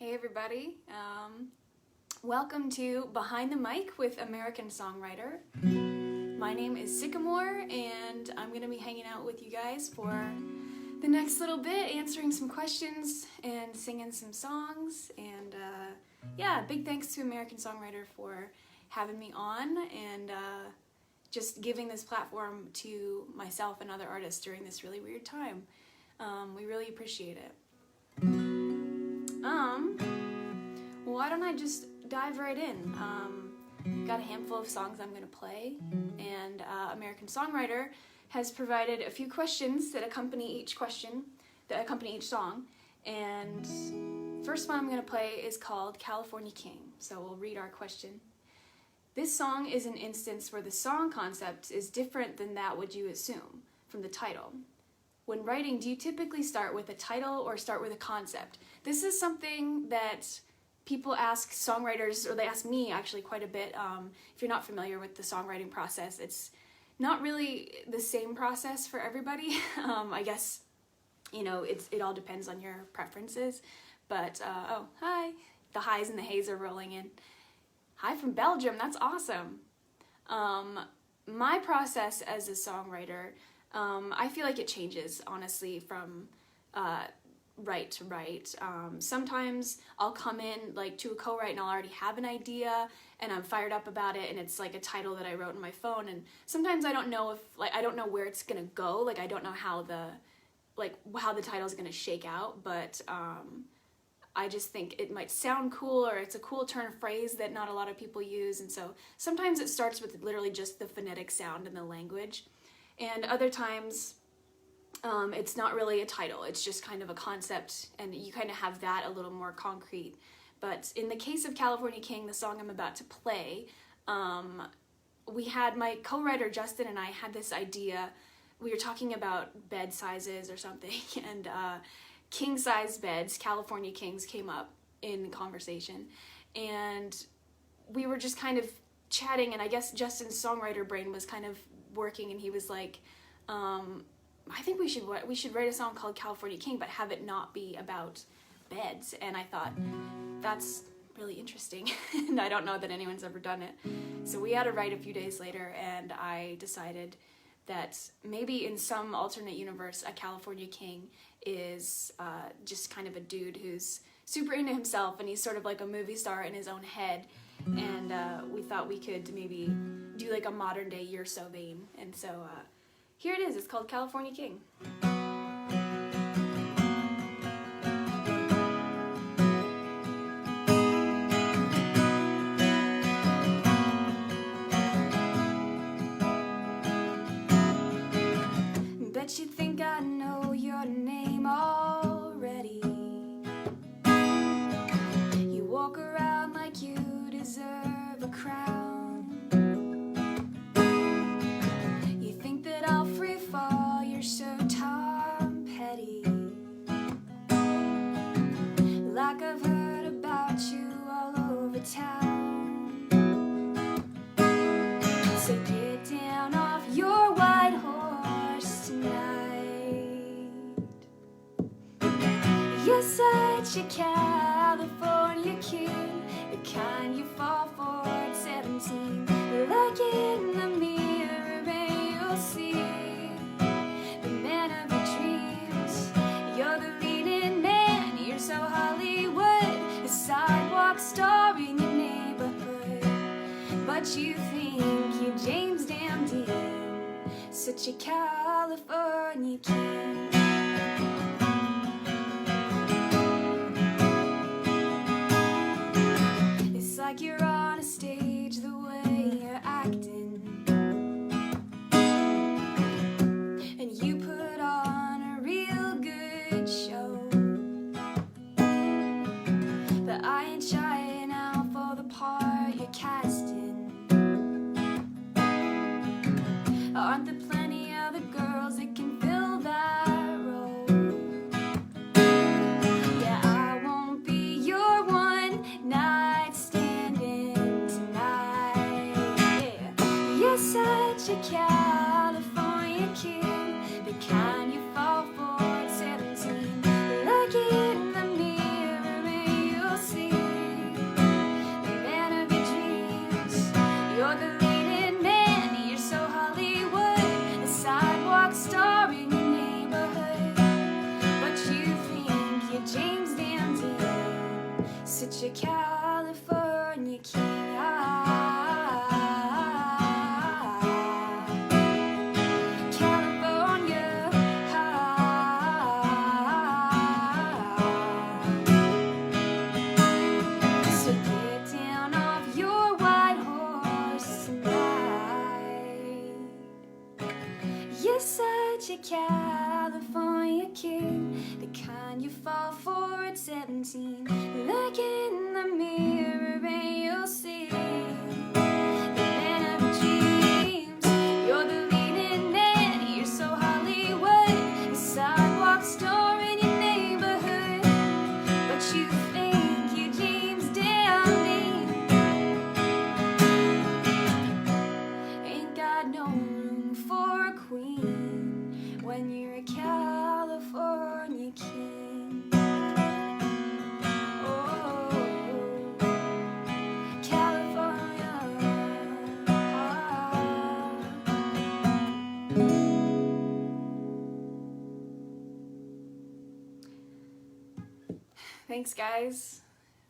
Hey everybody, welcome to Behind the Mic with American Songwriter. My name is Sykamore and I'm going to be hanging out with you guys for the next little bit, answering some questions and singing some songs. And yeah, big thanks to American Songwriter for having me on and just giving this platform to myself and other artists during this really weird time. We really appreciate it. Why don't I just dive right in? Got a handful of songs I'm going to play, and American Songwriter has provided a few questions that accompany each song, and first one I'm going to play is called California King, so we'll read our question. This song is an instance where the song concept is different than that would you assume from the title. When writing, do you typically start with a title or start with a concept? This is something that people ask songwriters, or they ask me actually quite a bit. If you're not familiar with the songwriting process, it's not really the same process for everybody. I guess, you know, it all depends on your preferences. But, oh, hi. The highs and the hays are rolling in. Hi from Belgium, that's awesome. My process as a songwriter, I feel like it changes, honestly, from write to write. Sometimes I'll come in like to a co-write and I'll already have an idea and I'm fired up about it and it's like a title that I wrote in my phone, and sometimes I don't know I don't know where it's gonna go, like I don't know how the title's gonna shake out, but I just think it might sound cool, or it's a cool turn of phrase that not a lot of people use, and so sometimes it starts with literally just the phonetic sound and the language, and other times it's not really a title, it's just kind of a concept, and you kind of have that a little more concrete. But in the case of California King, the song I'm about to play, we had my co-writer Justin and I had this idea. We were talking about bed sizes or something, and king-size beds, California Kings, came up in conversation, and we were just kind of chatting, and I guess Justin's songwriter brain was kind of working, and he was like, I think we should write a song called California King, but have it not be about beds. And I thought, that's really interesting, and I don't know that anyone's ever done it. So we had to write a few days later, and I decided that maybe in some alternate universe, a California King is just kind of a dude who's super into himself, and he's sort of like a movie star in his own head. And we thought we could maybe do like a modern day You're So Vain. And so here it is, it's called California King. Bet you think I know your name already. You walk around like you deserve a crown. You think that I'll free fall, you're so Tom Petty. Like I've heard about you all over town. So get down off your white horse tonight. You're such a California king, the kind you fall for at 17. Look in the mirror and you'll see the man of your dreams. You're the leading man, you're so Hollywood, a sidewalk star in your neighborhood. But you think you're James Damn Dean, such a California king. It's like you're on a stage the way you're acting, and you put on a real good show. But I ain't shying out for the part you're casting. Aren't there plenty other girls that can fill that such a California king. California, so get down off your white horse tonight. You're such a California king, the kind you fall for at 17. Look in the mirror and you'll see the man of dreams. You're the leading man, you're so Hollywood, a sidewalk store in your neighborhood. But you think you're James Dean, ain't got no room for a queen when you're a California king. Oh, California. Thanks, guys.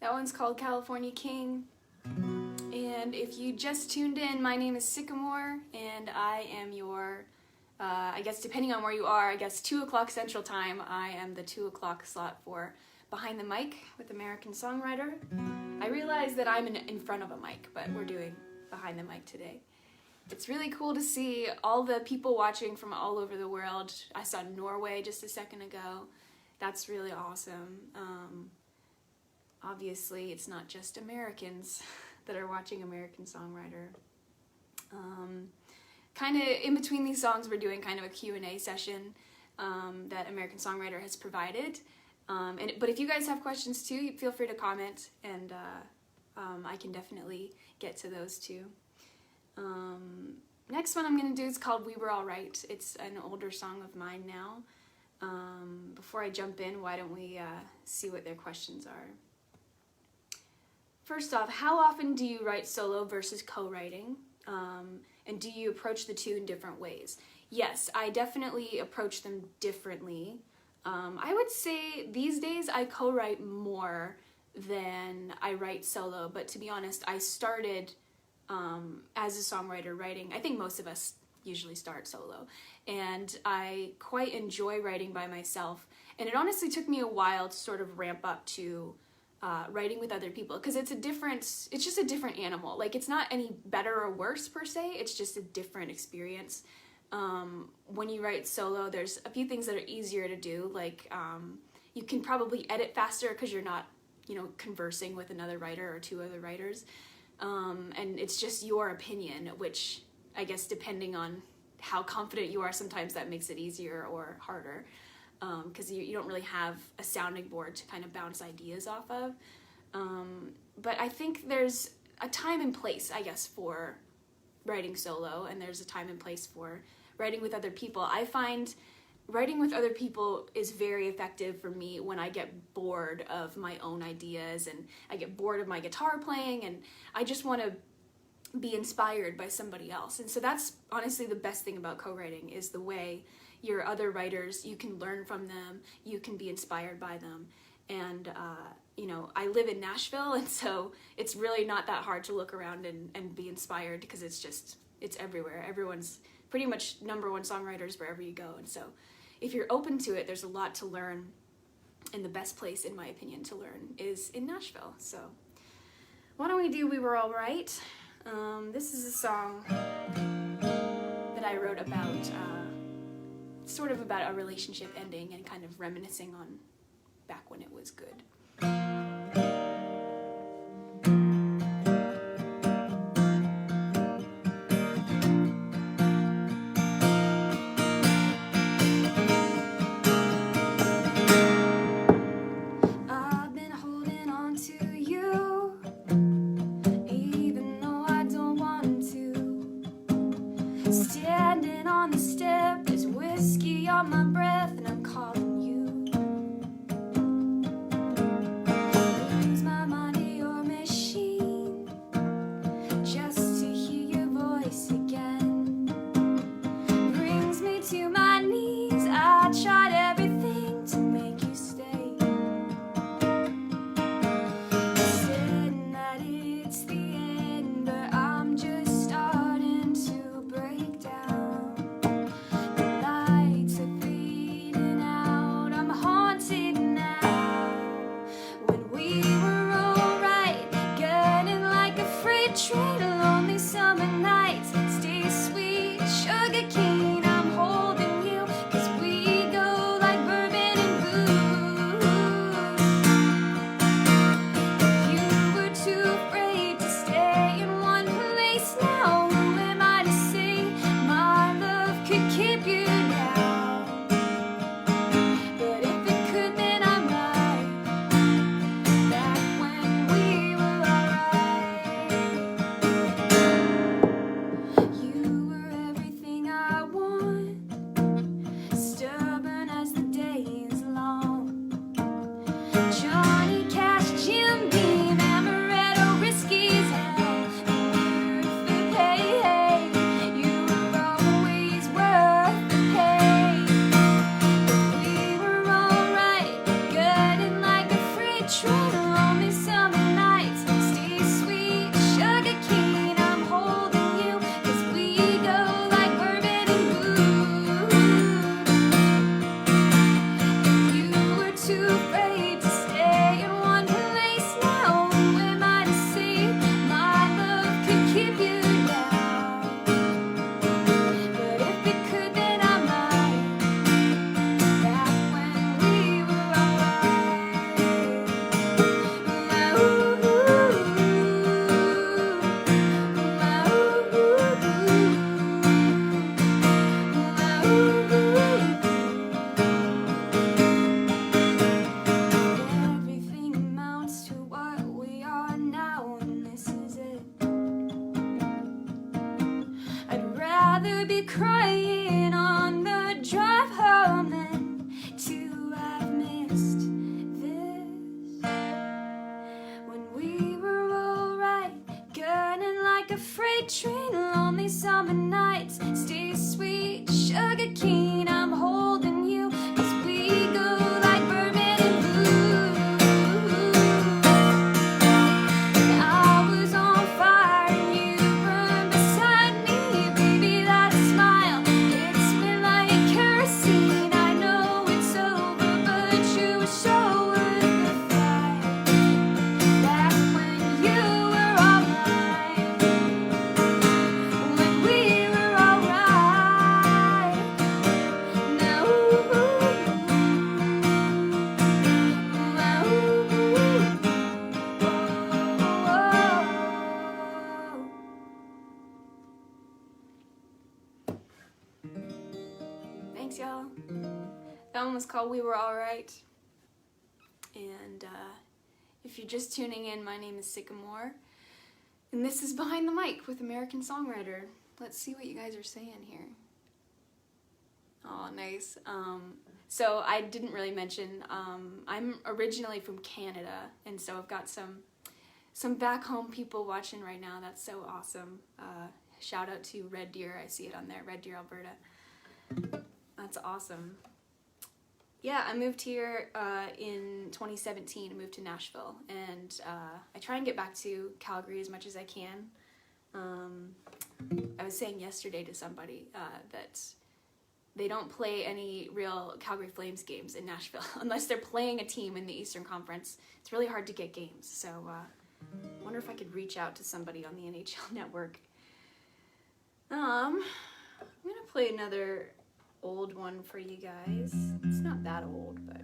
That one's called California King. And if you just tuned in, my name is Sykamore, and I am your, I guess depending on where you are, I guess 2 o'clock Central Time, I am the 2 o'clock slot for Behind the Mic with American Songwriter. I realize that I'm in front of a mic, but we're doing Behind the Mic today. It's really cool to see all the people watching from all over the world. I saw Norway just a second ago. That's really awesome. Obviously, it's not just Americans that are watching American Songwriter. Kind of in between these songs, we're doing kind of a Q&A session that American Songwriter has provided. But if you guys have questions too, feel free to comment, and I can definitely get to those too. Next one I'm going to do is called We Were All Right. It's an older song of mine now. Before I jump in, why don't we see what their questions are. First off, how often do you write solo versus co-writing? And do you approach the two in different ways? Yes, I definitely approach them differently. I would say these days I co-write more than I write solo, but to be honest, I started as a songwriter writing. I think most of us usually start solo, and I quite enjoy writing by myself, and it honestly took me a while to sort of ramp up to writing with other people, because it's just a different animal. Like, it's not any better or worse per se, it's just a different experience. When you write solo, there's a few things that are easier to do, like you can probably edit faster because you're not, conversing with another writer or two other writers, and it's just your opinion, which I guess depending on how confident you are, sometimes that makes it easier or harder. Because you don't really have a sounding board to kind of bounce ideas off of. But I think there's a time and place, I guess, for writing solo, and there's a time and place for writing with other people. I find writing with other people is very effective for me when I get bored of my own ideas, and I get bored of my guitar playing, and I just want to be inspired by somebody else. And so that's honestly the best thing about co-writing, is the way your other writers, you can learn from them, you can be inspired by them. And I live in Nashville, and so it's really not that hard to look around and be inspired, because it's everywhere. Everyone's pretty much #1 songwriters wherever you go, and so if you're open to it, there's a lot to learn, and the best place, in my opinion, to learn is in Nashville. So why don't we do We Were All Right? This is a song that I wrote about sort of about a relationship ending and kind of reminiscing on back when it was good. I've been holding on to you, even though I don't want to. Standing on the step, there's whiskey on my breath, and I'm calling you. between lonely summer nights. Stay sweet, sugar cane, I'm holding you, 'cause we go like Birdman and Blue. And I was on fire and you burned beside me, baby, that smile, it's been like kerosene. I know it's over, but you were so worth the fight. Back when you were all mine, when we were alright. Now, thanks, y'all. That one was called We Were Alright. And if you're just tuning in, my name is Sykamore. And this is Behind the Mic with American Songwriter. Let's see what you guys are saying here. Oh, nice. So I didn't really mention, I'm originally from Canada, and so I've got some back home people watching right now. That's so awesome. Shout out to Red Deer. I see it on there, Red Deer, Alberta. That's awesome. Yeah, I moved here in 2017. I moved to Nashville, and I try and get back to Calgary as much as I can. I was saying yesterday to somebody that they don't play any real Calgary Flames games in Nashville unless they're playing a team in the Eastern Conference. It's really hard to get games, so I wonder if I could reach out to somebody on the NHL network. I'm gonna play another old one for you guys. It's not that old, but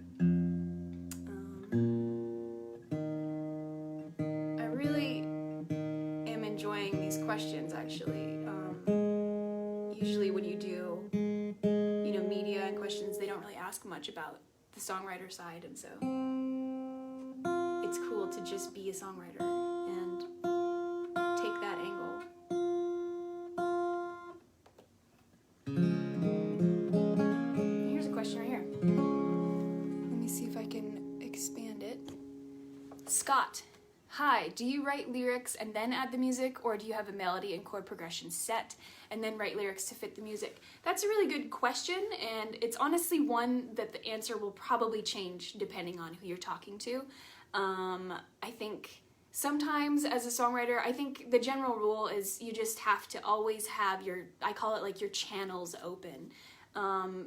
I really am enjoying these questions, actually. Usually when you do, media and questions, they don't really ask much about the songwriter side, and so it's cool to just be a songwriter and take that angle. Here's a question right here. Let me see if I can expand it. Scott, hi, do you write lyrics and then add the music, or do you have a melody and chord progression set and then write lyrics to fit the music? That's a really good question, and it's honestly one that the answer will probably change depending on who you're talking to. I think sometimes as a songwriter, I think the general rule is you just have to always have I call it like your channels open.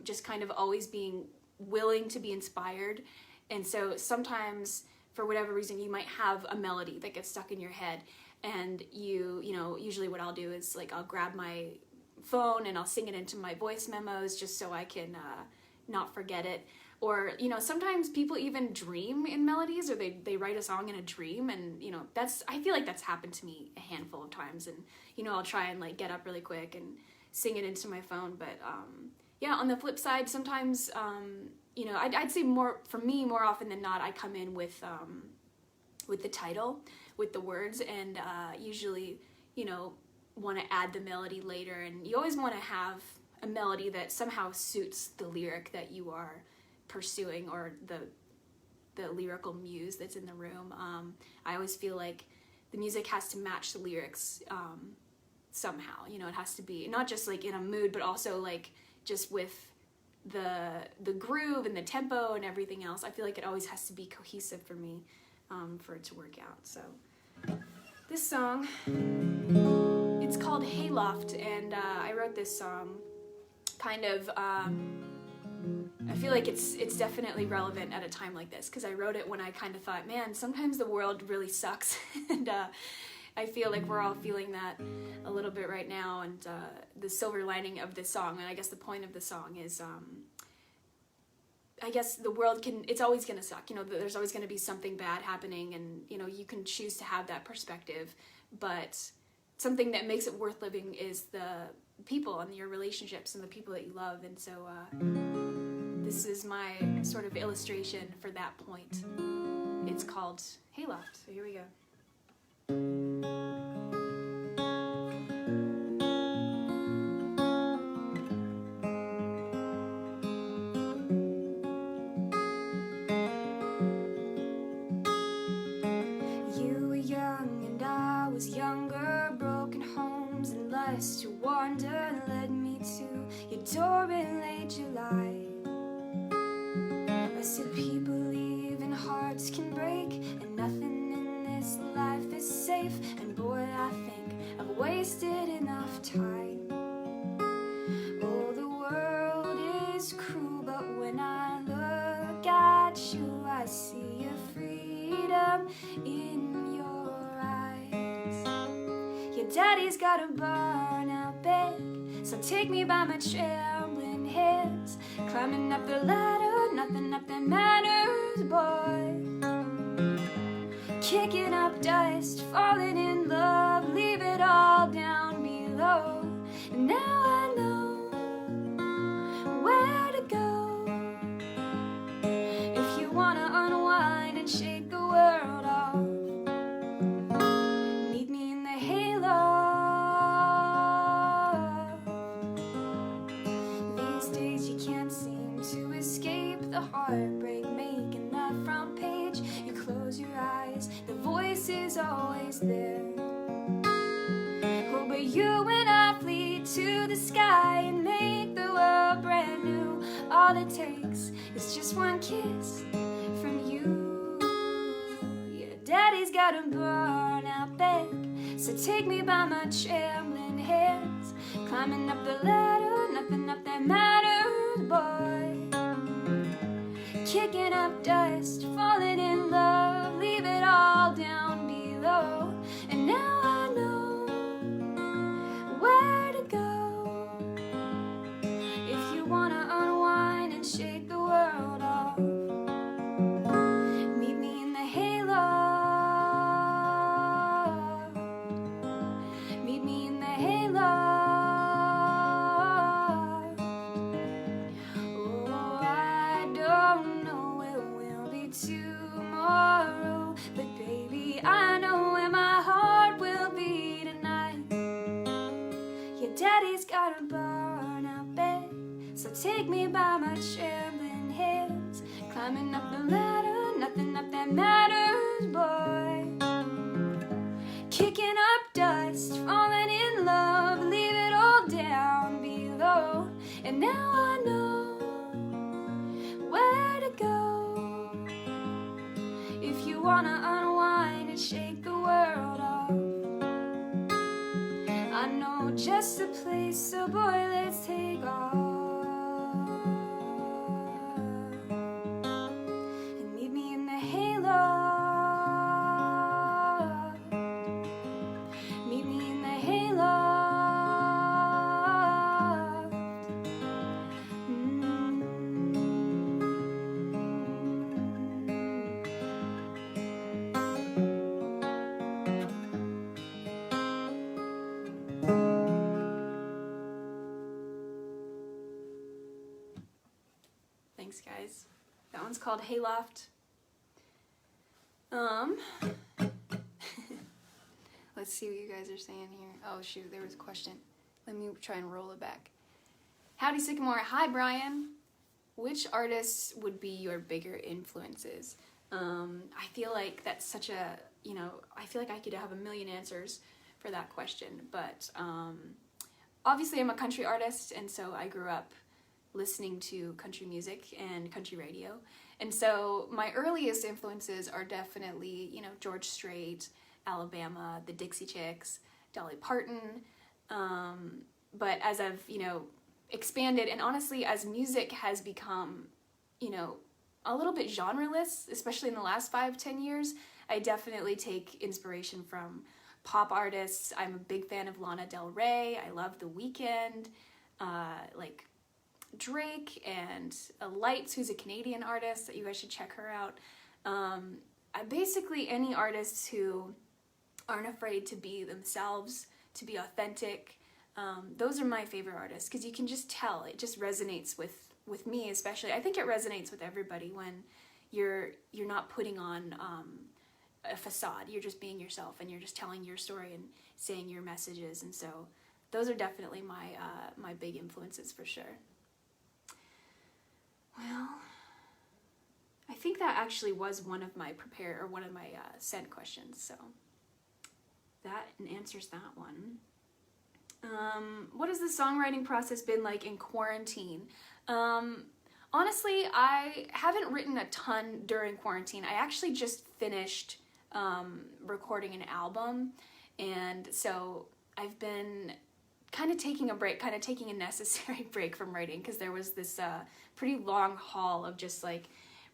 Just kind of always being willing to be inspired. And so sometimes, for whatever reason, you might have a melody that gets stuck in your head, and usually what I'll do is I'll grab my phone and I'll sing it into my voice memos just so I can not forget it. Or, sometimes people even dream in melodies, or they write a song in a dream, and, I feel like that's happened to me a handful of times, and, I'll try and get up really quick and sing it into my phone. But, yeah, on the flip side, sometimes, I'd say for me, more often than not, I come in with the title, with the words, and usually, want to add the melody later. And you always want to have a melody that somehow suits the lyric that you are pursuing, or the lyrical muse that's in the room. I always feel like the music has to match the lyrics somehow. It has to be not just in a mood, but also just with the groove and the tempo and everything else. I feel like it always has to be cohesive for me, for it to work out. So this song, it's called Hayloft, and I wrote this song kind of, I feel like it's definitely relevant at a time like this, because I wrote it when I kind of thought, man, sometimes the world really sucks, and I feel like we're all feeling that a little bit right now. And the silver lining of this song, and I guess the point of the song is, I guess the world it's always going to suck. There's always going to be something bad happening, and, you can choose to have that perspective. But something that makes it worth living is the people and your relationships and the people that you love. And so this is my sort of illustration for that point. It's called Hayloft. So here we go. You were young and I was younger, broken homes and love in your eyes. Your daddy's got a burnout bed, so take me by my trembling hands. Climbing up the ladder, nothing up that matters, boy. Kicking up dust, falling in love, leave it all down below. And now I know where to go. If you wanna unwind and shake the world off, meet me in the hayloft. These days you can't seem to escape the heartbreak making that front page. You close your eyes, the voice is always there. Oh, but you and I flee to the sky and make the world brand new. All it takes is just one kiss from you. Your daddy's got a burnout bed, so take me by my trembling hands. Climbing up the ladder, nothing up that matters, boy. Kicking up dust, falling in love, leave it all down below. And now I know where to go. If you wanna unwind and shake the world off, meet me in the hayloft. Meet me in the hayloft. Oh, I don't know where we'll be tomorrow, but baby, I know where my heart will be tonight. Your daddy's got a burnout bed, so take me by my trembling hands. Climbing up the ladder, nothing up that matters, boy. Kicking up dust, falling in love, leave it all down below. And now I know where to go. If you wanna unwind and shake the world off, I know just a place, so boy, let's take off. And meet me in the hayloft. Meet me in the hayloft. Thanks, guys. That one's called Hayloft. Let's see what you guys are saying here. Oh shoot, there was a question. Let me try and roll it back. Howdy Sykamore. Hi Brian. Which artists would be your bigger influences? I feel like that's such a, I feel like I could have a million answers for that question, but obviously I'm a country artist, and so I grew up listening to country music and country radio. And so my earliest influences are definitely, George Strait, Alabama, the Dixie Chicks, Dolly Parton. But as I've, expanded, and honestly, as music has become, a little bit genreless, especially in the last 5-10 years, I definitely take inspiration from pop artists. I'm a big fan of Lana Del Rey. I love The Weeknd, like Drake, and Lights, who's a Canadian artist that you guys should check her out. Basically any artists who aren't afraid to be themselves, to be authentic. Those are my favorite artists, because you can just tell, it just resonates with me especially. I think it resonates with everybody when you're not putting on a facade. You're just being yourself, and you're just telling your story and saying your messages. And so those are definitely my big influences for sure. Well, I think that actually was one of my sent questions, so that answers that one. What has the songwriting process been like in quarantine? Honestly, I haven't written a ton during quarantine. I actually just finished recording an album, and so I've been kind of taking a break, kind of taking a necessary break from writing, because there was this pretty long haul of just like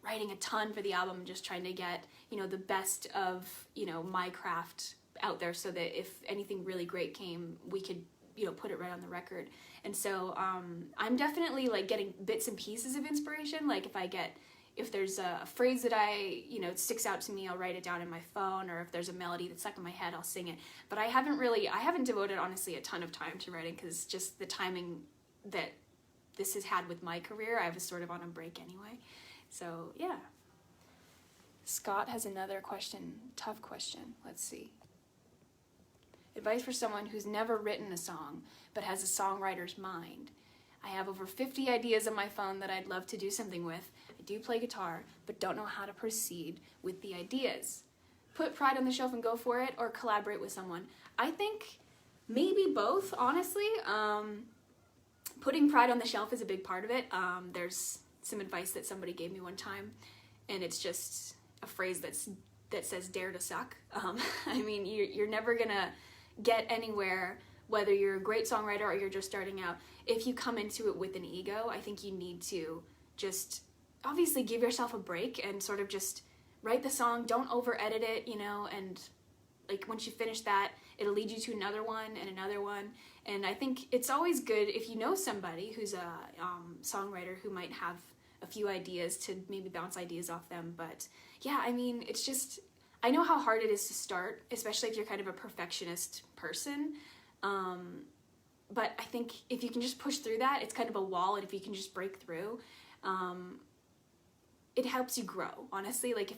writing a ton for the album and just trying to get, you know, the best of, you know, my craft out there so that if anything really great came, we could, you know, put it right on the record. And so I'm definitely like getting bits and pieces of inspiration. Like if there's a phrase that it sticks out to me, I'll write it down in my phone, or if there's a melody that's stuck in my head, I'll sing it. But I haven't devoted, honestly, a ton of time to writing, because just the timing that this has had with my career, I was sort of on a break anyway. So, yeah. Scott has another question, tough question. Let's see. Advice for someone who's never written a song, but has a songwriter's mind. I have over 50 ideas on my phone that I'd love to do something with. I do play guitar, but don't know how to proceed with the ideas. Put pride on the shelf and go for it, or collaborate with someone. I think maybe both, honestly. Putting pride on the shelf is a big part of it. There's some advice that somebody gave me one time, and it's just a phrase that says dare to suck. I mean, you're never gonna get anywhere, whether you're a great songwriter or you're just starting out, if you come into it with an ego. I think you need to just obviously give yourself a break and sort of just write the song, don't over edit it, you know, and like once you finish that, it'll lead you to another one and another one. And I think it's always good if you know somebody who's a songwriter who might have a few ideas to maybe bounce ideas off them. But yeah, I mean, it's just, I know how hard it is to start, especially if you're kind of a perfectionist person. But I think if you can just push through that, it's kind of a wall, and if you can just break through, it helps you grow, honestly. Like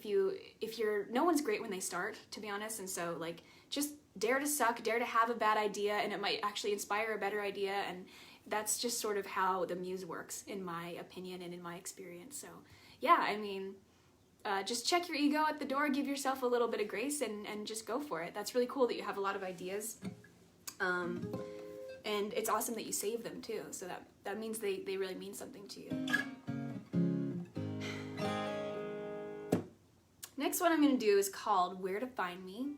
no one's great when they start, to be honest, and so like just dare to suck, dare to have a bad idea, and it might actually inspire a better idea, and that's just sort of how the muse works, in my opinion and in my experience. So yeah, I mean, just check your ego at the door, give yourself a little bit of grace, and just go for it. That's really cool that you have a lot of ideas. And it's awesome that you save them too, so that means they really mean something to you. Next one I'm going to do is called Where to Find Me.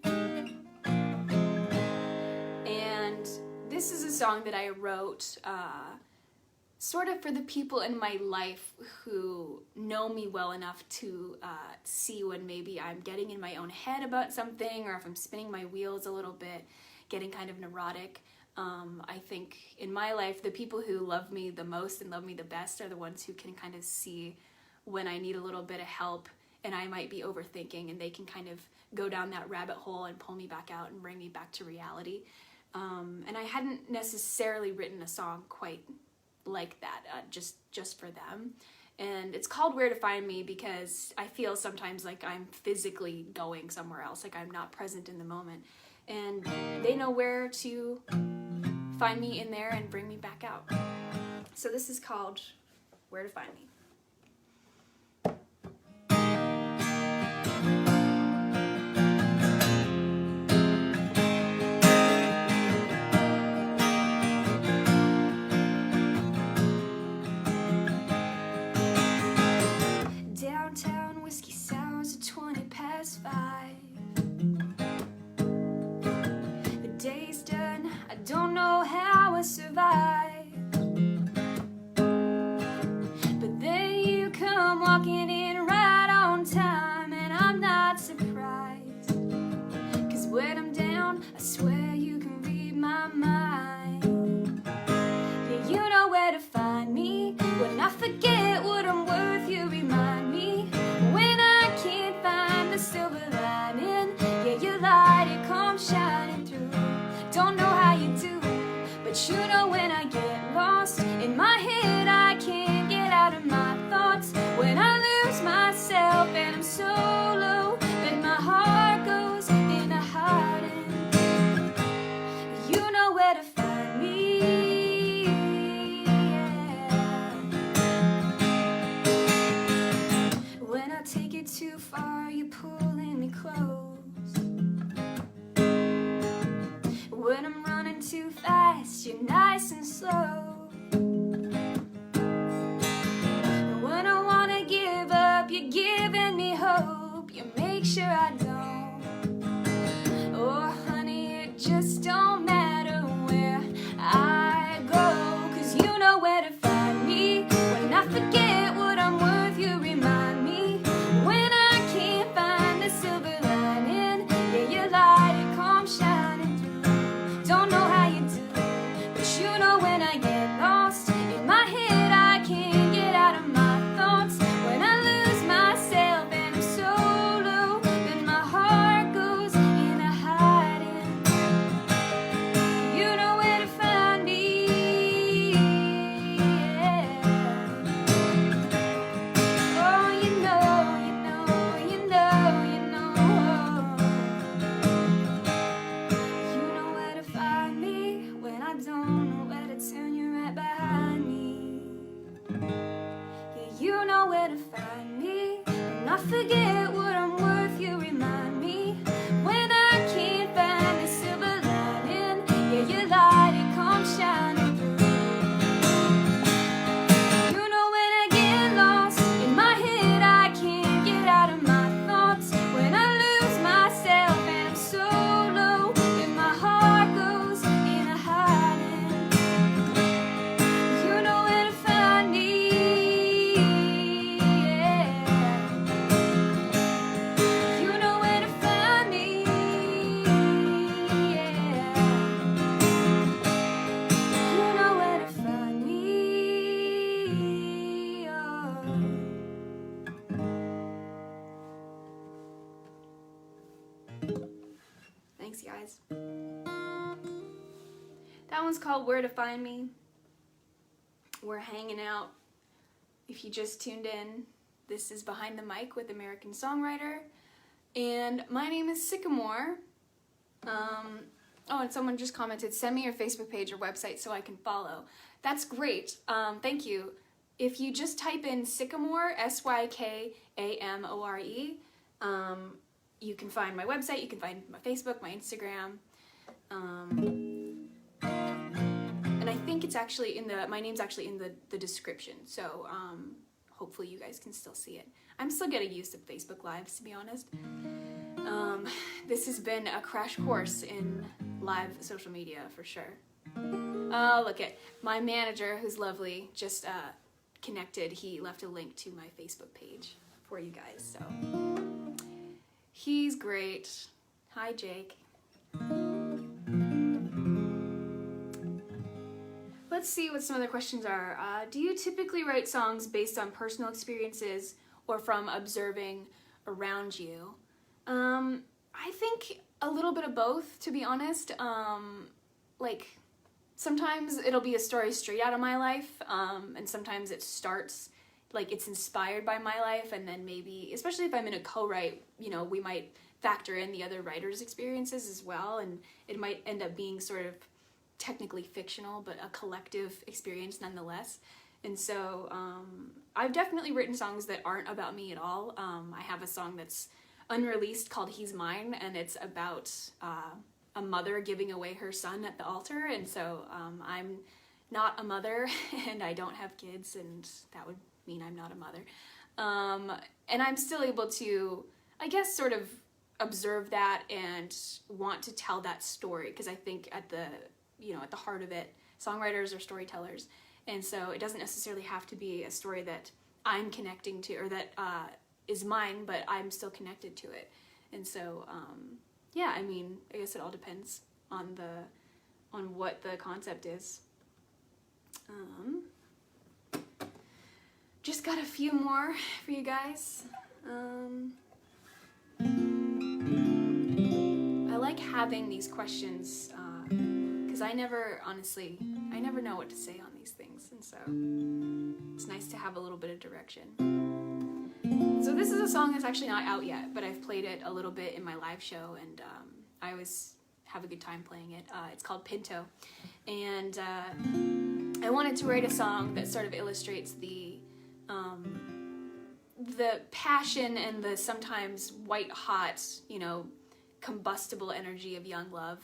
And this is a song that I wrote sort of for the people in my life who know me well enough to see when maybe I'm getting in my own head about something, or if I'm spinning my wheels a little bit, getting kind of neurotic. I think in my life, the people who love me the most and love me the best are the ones who can kind of see when I need a little bit of help and I might be overthinking, and they can kind of go down that rabbit hole and pull me back out and bring me back to reality. And I hadn't necessarily written a song quite like that, just for them. And it's called Where to Find Me because I feel sometimes like I'm physically going somewhere else, like I'm not present in the moment. And they know where to find me in there and bring me back out. So this is called Where to Find Me. Downtown whiskey sours at 20 past 5. Day's done, I don't know how I survived. But then you come walking in right on time, and I'm not surprised. Cause when I'm down, I swear you can read my mind. Yeah, you know where to find me. When I forget what I'm worth, you remind me. When I can't find the silver lining, yeah, your light, it comes shining through. Don't know how you do, but you know when I get lost in my head, I can't get out of my thoughts. When I lose myself and I'm so low that my heart goes in a hiding. You know where to find me, yeah. When I take it too far, you're pulling me close. When I'm running too fast, you're nice and slow. When I wanna give up, you're giving me hope. You make sure I don't. Oh, honey, it just don't matter where I go. Cause you know where to find me. When I forget what I'm worth, you remind me. Thanks, guys. That one's called Where to Find Me. We're hanging out. If you just tuned in, this is Behind the Mic with American Songwriter. And my name is Sykamore. And someone just commented, send me your Facebook page or website so I can follow. That's great. Thank you. If you just type in Sykamore, Sykamore, you can find my website, you can find my Facebook, my Instagram. And I think it's actually my name's actually in the description. So hopefully you guys can still see it. I'm still getting used to Facebook Lives, to be honest. This has been a crash course in live social media for sure. Oh, look at my manager, who's lovely, just connected. He left a link to my Facebook page for you guys, so he's great. Hi, Jake. Let's see what some other questions are. Do you typically write songs based on personal experiences or from observing around you? I think a little bit of both, to be honest. Like, sometimes it'll be a story straight out of my life, and sometimes it starts, like, it's inspired by my life, and then maybe, especially if I'm in a co-write, we might factor in the other writer's experiences as well, and it might end up being sort of technically fictional, but a collective experience nonetheless. And so I've definitely written songs that aren't about me at all. I have a song that's unreleased called He's Mine, and it's about a mother giving away her son at the altar. And so I'm not a mother and I don't have kids, and that would mean I'm not a mother. And I'm still able to, I guess, sort of observe that and want to tell that story, because I think at the heart of it, songwriters are storytellers. And so it doesn't necessarily have to be a story that I'm connecting to or that is mine, but I'm still connected to it. And so, yeah, I mean, I guess it all depends on what the concept is. Just got a few more for you guys. I like having these questions because I never know what to say on these things, and so it's nice to have a little bit of direction. So this is a song that's actually not out yet, but I've played it a little bit in my live show, and I always have a good time playing it. It's called Pinto, and I wanted to write a song that sort of illustrates the passion and the sometimes white-hot, combustible energy of young love.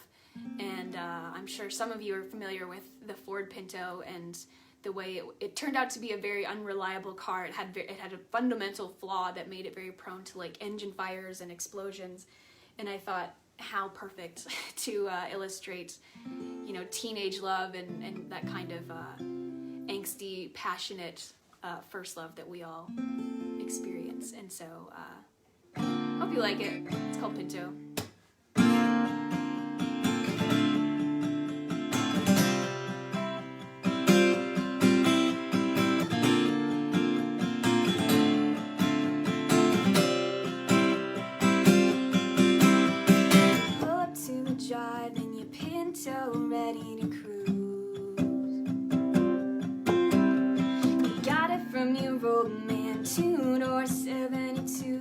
And I'm sure some of you are familiar with the Ford Pinto and the way it turned out to be a very unreliable car. It had a fundamental flaw that made it very prone to like engine fires and explosions. And I thought, how perfect to illustrate, teenage love and that kind of angsty, passionate first love that we all experience. And so, hope you like it. It's called Pinto. Ready to cruise. You got it from your old man, 2-door 72.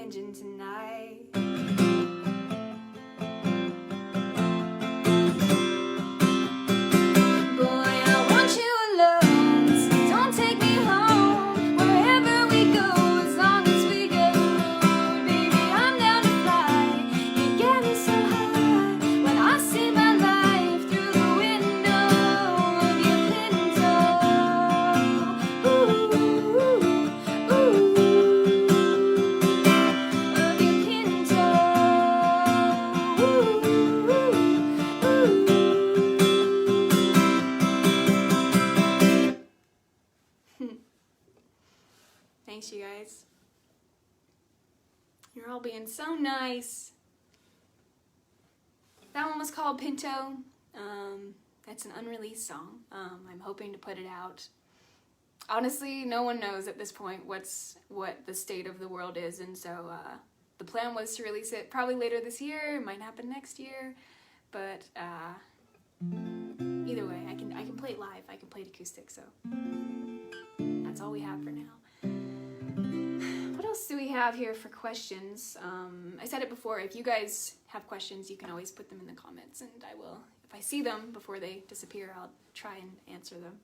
engine tonight. Thanks, you guys. You're all being so nice. That one was called Pinto. That's an unreleased song. I'm hoping to put it out. Honestly, no one knows at this point what the state of the world is, and so the plan was to release it probably later this year. It might happen next year, but either way, I can play it live. I can play it acoustic, so that's all we have for now. What else do we have here for questions? I said it before, if you guys have questions, you can always put them in the comments, and I will, if I see them before they disappear, I'll try and answer them.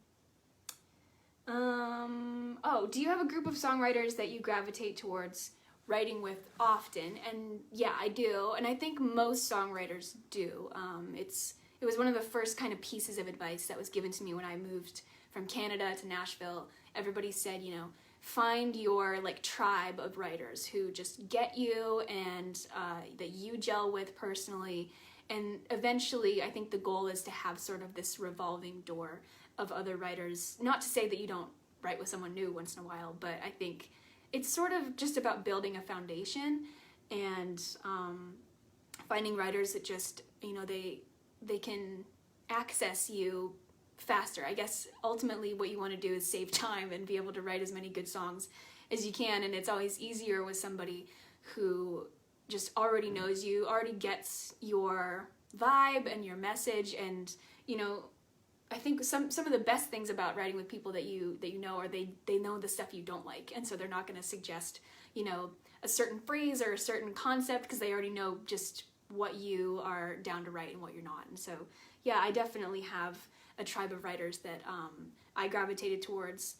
Oh, do you have a group of songwriters that you gravitate towards writing with often? And yeah, I do, and I think most songwriters do. It was one of the first kind of pieces of advice that was given to me when I moved from Canada to Nashville. Everybody said, you know, find your tribe of writers who just get you and that you gel with personally. And eventually, I think the goal is to have sort of this revolving door of other writers. Not to say that you don't write with someone new once in a while, but I think it's sort of just about building a foundation and finding writers that just, you know, they can access you faster. I guess ultimately what you want to do is save time and be able to write as many good songs as you can, and it's always easier with somebody who just already knows you, already gets your vibe and your message. And you know, I think some of the best things about writing with people that you know are they know the stuff you don't like, and so they're not going to suggest, you know, a certain phrase or a certain concept because they already know just what you are down to write and what you're not. And so yeah, I definitely have a tribe of writers that I gravitated towards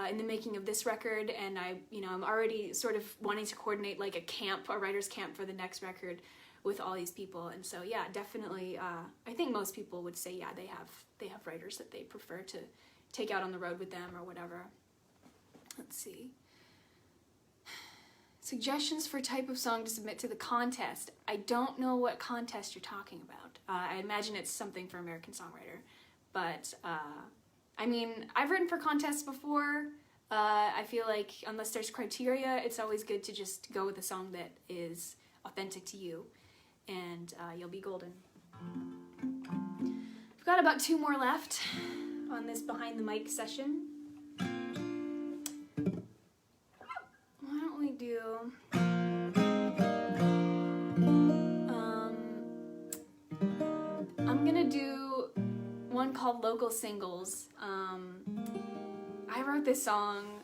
in the making of this record, and I'm already sort of wanting to coordinate like a writer's camp for the next record with all these people. And so yeah, definitely I think most people would say yeah, they have writers that they prefer to take out on the road with them or whatever. Let's see. Suggestions for type of song to submit to the contest. I don't know what contest you're talking about. I imagine it's something for American Songwriter. But, I mean, I've written for contests before. I feel like unless there's criteria, it's always good to just go with a song that is authentic to you, and you'll be golden. We've got about 2 more left on this behind the mic session. Why don't we do... I'm gonna do one called Local Singles. I wrote this song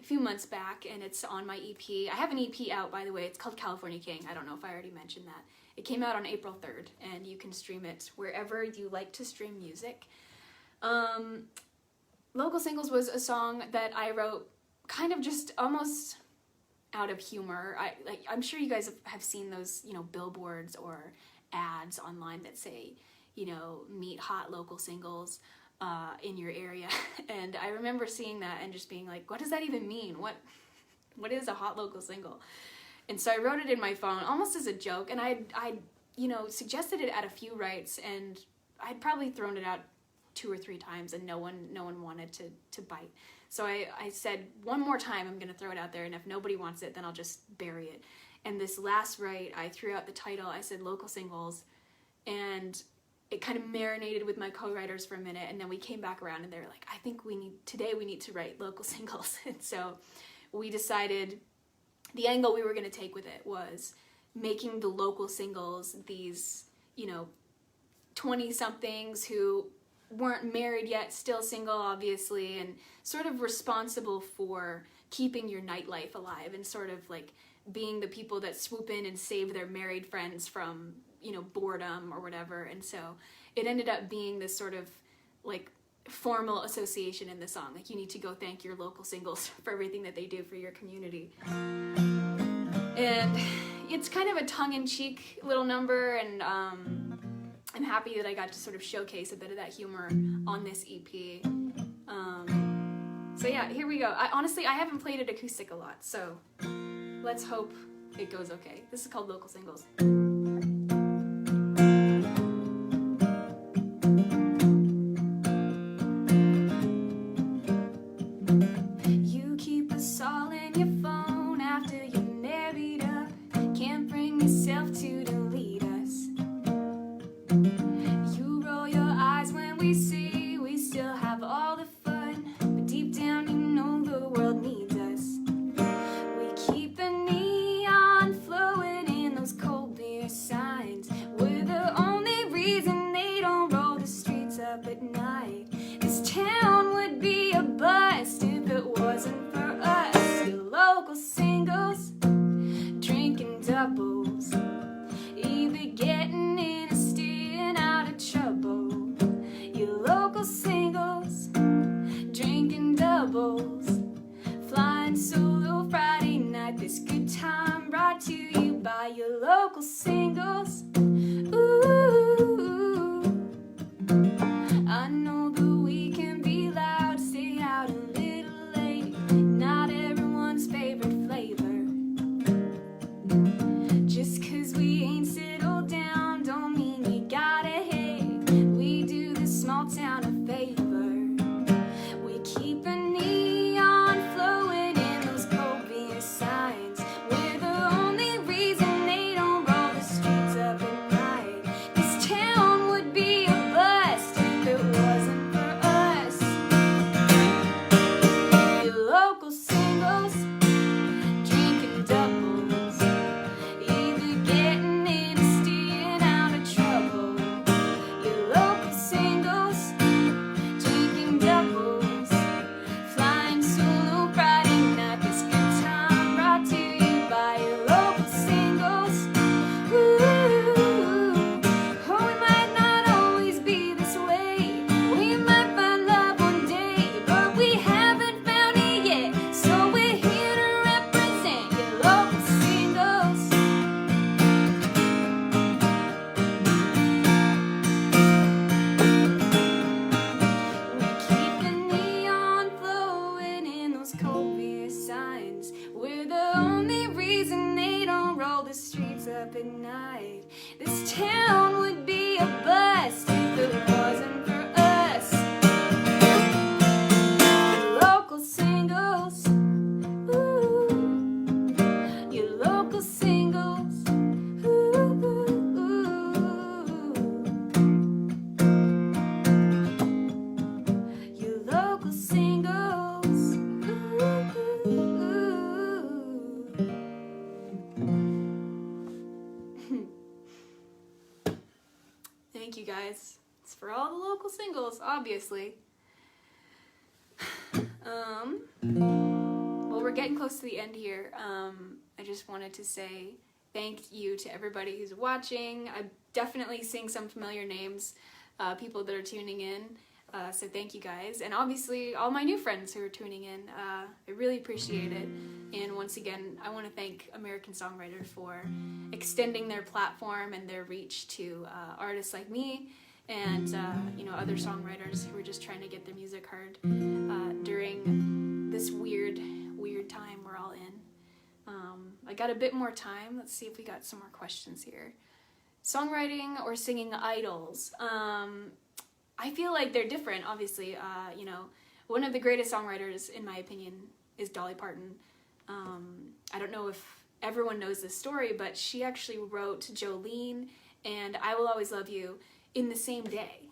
a few months back, and it's on my EP. I have an EP out, by the way. It's called California King. I don't know if I already mentioned that. It came out on April 3rd, and you can stream it wherever you like to stream music. Local Singles was a song that I wrote kind of just almost out of humor. I'm sure you guys have seen those, you know, billboards or ads online that say, you know, meet hot local singles in your area. And I remember seeing that and just being like, what does that even mean? What is a hot local single? And so I wrote it in my phone almost as a joke, and I you know, suggested it at a few writes, and I'd probably thrown it out 2 or 3 times, and no one wanted to bite. So I said, one more time I'm gonna throw it out there, and if nobody wants it, then I'll just bury it. And this last write, I threw out the title. I said Local Singles, and it kind of marinated with my co-writers for a minute, and then we came back around and they were like, I think today we need to write local singles. And so we decided the angle we were going to take with it was making the local singles these, you know, 20-somethings who weren't married yet, still single, obviously, and sort of responsible for keeping your nightlife alive and sort of like being the people that swoop in and save their married friends from, you know, boredom or whatever. And so it ended up being this sort of like formal association in the song. Like, you need to go thank your local singles for everything that they do for your community. And it's kind of a tongue-in-cheek little number, and I'm happy that I got to sort of showcase a bit of that humor on this EP. So yeah, here we go. Honestly, I haven't played it acoustic a lot, so let's hope it goes okay. This is called Local Singles. You keep us all in your phone after you're married up. Can't bring yourself to delete us. You roll your eyes when we say we still have all the fun, but deep down you know the world needs us. We keep the neon flowing in those cold beer signs. We're the only reason they don't roll the streets up at night. This town would be a bust if it wasn't for us. Your local singles, drinking doubles, either getting in or staying out of trouble. Your local singles, drinking doubles, flying solo Friday night. This good time brought to you by your local singles. Ooh, I know that we can be loud, stay out a little late, not everyone's favorite flavor. Just 'cause we ain't settled down don't mean you gotta hate. We do this small town a favor. We keep a neon flowing in those cold beer signs. We're the only reason they don't roll the streets up at night. This town would be a bust if it wasn't for us. Your local singles, drinking doubles, either getting in or staying out of trouble. Your local singles, drinking doubles, flying solo Friday night. This good time brought to you by your local singles. Ooh, oh, we might not always be this way. We might find love one day, but we haven't found it yet. So we're here to represent your local singles. We keep the neon flowing in those cold beer signs. We're the only reason they don't roll the streets up at night. This town would be a bust if it wasn't for us. Local singles, ooh, your local singles, ooh. Your local singles, Thank you guys. It's for all the local singles, obviously. Well, we're getting close to the end here. I just wanted to say thank you to everybody who's watching. I'm definitely seeing some familiar names, people that are tuning in. So thank you guys. And obviously all my new friends who are tuning in. I really appreciate it. And once again, I want to thank American Songwriter for extending their platform and their reach to artists like me and you know, other songwriters who are just trying to get their music heard during this weird time we're all in. I got a bit more time. Let's see if we got some more questions here. Songwriting or singing idols? I feel like they're different, obviously. You know, one of the greatest songwriters, in my opinion, is Dolly Parton. I don't know if everyone knows this story, but she actually wrote Jolene and I Will Always Love You in the same day.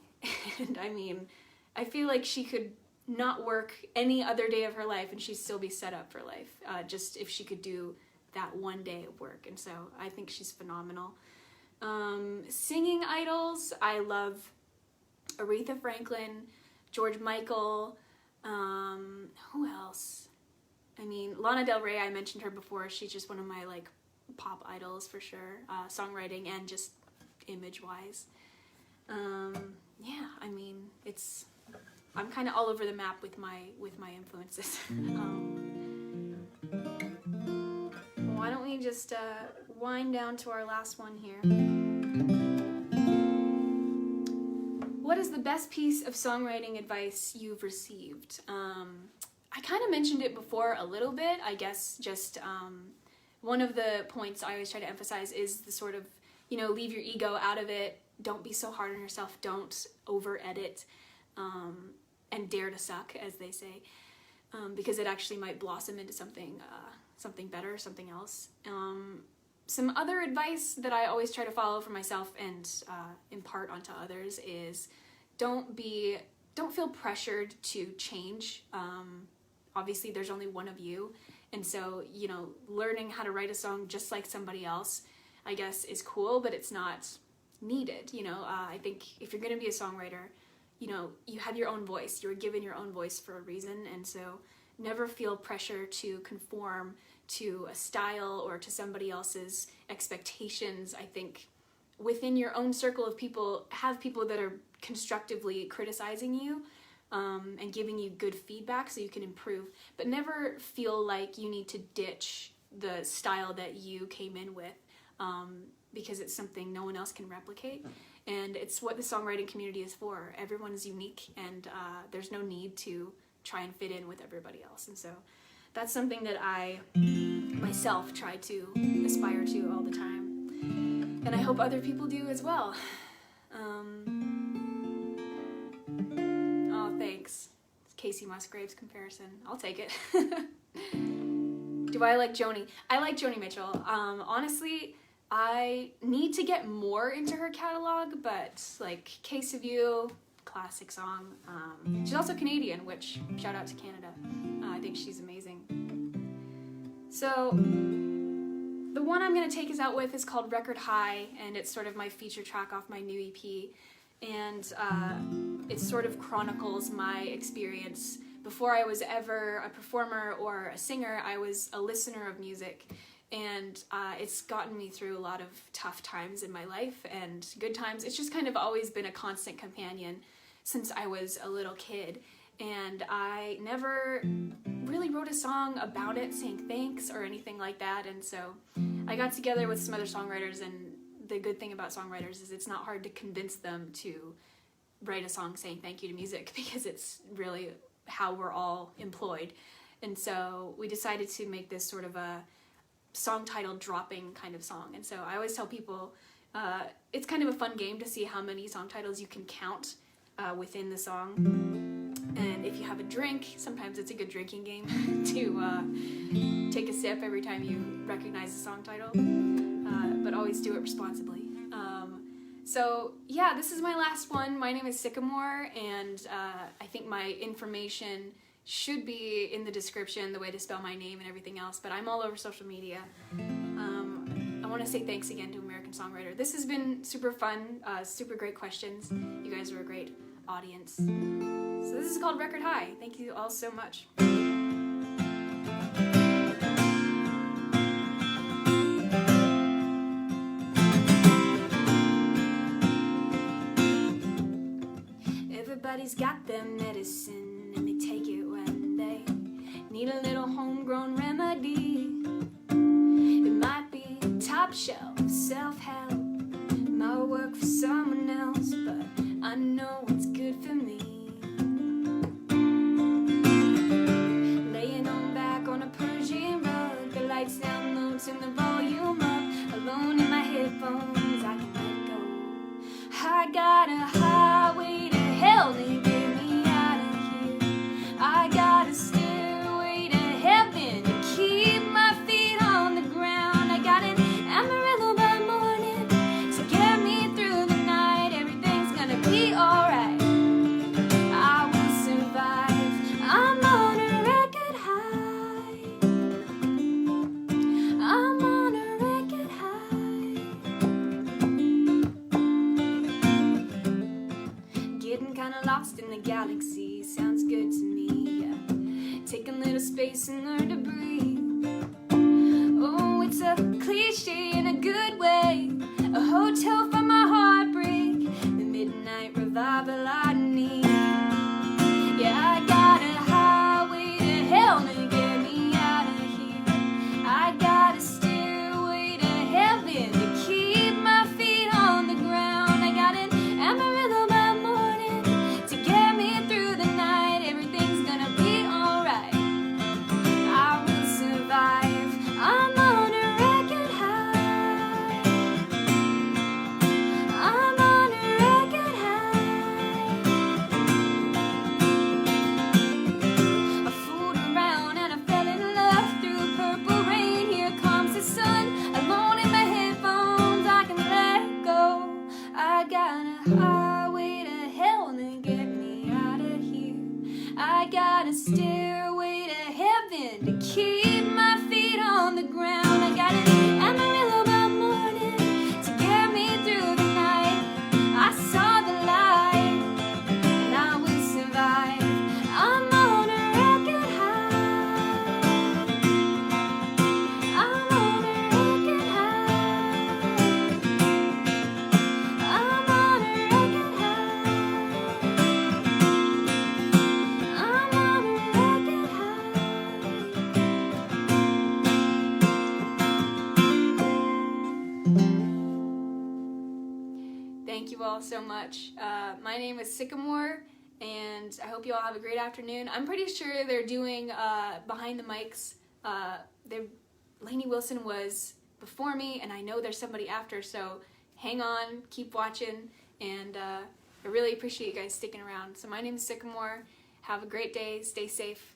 And I mean, I feel like she could not work any other day of her life and she'd still be set up for life, just if she could do that one day of work. And so I think she's phenomenal. Singing idols, I love Aretha Franklin, George Michael, who else? I mean, Lana Del Rey, I mentioned her before. She's just one of my like pop idols for sure, songwriting and just image-wise. Yeah, I mean, I'm kind of all over the map with my influences. Why don't we just wind down to our last one here? What is the best piece of songwriting advice you've received? I kind of mentioned it before a little bit. I guess just one of the points I always try to emphasize is the sort of, leave your ego out of it. Don't be so hard on yourself. Don't over-edit, and dare to suck, as they say, because it actually might blossom into something better, something else. Some other advice that I always try to follow for myself and impart onto others is don't feel pressured to change. Obviously, there's only one of you, and so, learning how to write a song just like somebody else, I guess, is cool, but it's not needed. I think if you're going to be a songwriter, you have your own voice. You were given your own voice for a reason, and so never feel pressure to conform to a style or to somebody else's expectations. I think within your own circle of people, have people that are constructively criticizing you, and giving you good feedback so you can improve, but never feel like you need to ditch the style that you came in with, because it's something no one else can replicate, and it's what the songwriting community is for. Everyone is unique, and there's no need to try and fit in with everybody else, and so that's something that I myself try to aspire to all the time, and I hope other people do as well. Oh, thanks. It's Casey Musgraves comparison. I'll take it. Do I like Joni? I like Joni Mitchell. Honestly, I need to get more into her catalog, but like Case of You, classic song. She's also Canadian, which shout out to Canada. I think she's amazing. So the one I'm going to take us out with is called Record High, and it's sort of my feature track off my new EP. And it sort of chronicles my experience. Before I was ever a performer or a singer, I was a listener of music, and it's gotten me through a lot of tough times in my life and good times. It's just kind of always been a constant companion since I was a little kid, and I never really wrote a song about it saying thanks or anything like that, and so I got together with some other songwriters, and the good thing about songwriters is it's not hard to convince them to write a song saying thank you to music, because it's really how we're all employed. And so we decided to make this sort of a song title dropping kind of song. And so I always tell people it's kind of a fun game to see how many song titles you can count within the song. And if you have a drink, sometimes it's a good drinking game to take a sip every time you recognize the song title, but always do it responsibly. So yeah, this is my last one. My name is Sykamore, and I think my information should be in the description, the way to spell my name and everything else, but I'm all over social media. I want to say thanks again to American Songwriter. This has been super fun, super great questions. You guys are a great audience. So this is called Record High. Thank you all so much. Everybody's got their medicine and they take it when they need a little homegrown remedy. It might be top shelf, self-help, might work for someone else, but I know what's good for me. Laying on back on a Persian rug, the lights down low, turn the volume up, alone in my headphones, I can let go. I got a highway to hell to get me out of here. I got a stairway to heaven to keep my feet on the ground. I got an Amarillo by morning to get me through the night. Everything's gonna be alright. I will survive. I'm on a record high. I'm on a record high. cliche in a good way, a hotel for my heartbreak, the midnight revival I need. Yeah, I got a highway to hell to get me out of here. I got a stairway to heaven to keep my feet on the ground. I got an Amarillo by morning to get me through the night. Everything's gonna be alright. I will survive. I'm on a record high. I'm on a record high. I fooled around and I fell in love through purple rain. Here comes the sun, alone in my headphones. I can let go. I got a highway to hell to get me out of here. I got a stairway to heaven to keep my feet on the ground. I got an Amarillo by morning to get me through the night. I saw the light and I will survive. I'm on a record high. I'm on a record high. I'm on a record high. I'm on a record high. Thank you all so much. My name is Sykamore, and I hope you all have a great afternoon. I'm pretty sure they're doing behind the mics. Lainey Wilson was before me, and I know there's somebody after, so hang on, keep watching, and I really appreciate you guys sticking around. So my name is Sykamore. Have a great day. Stay safe.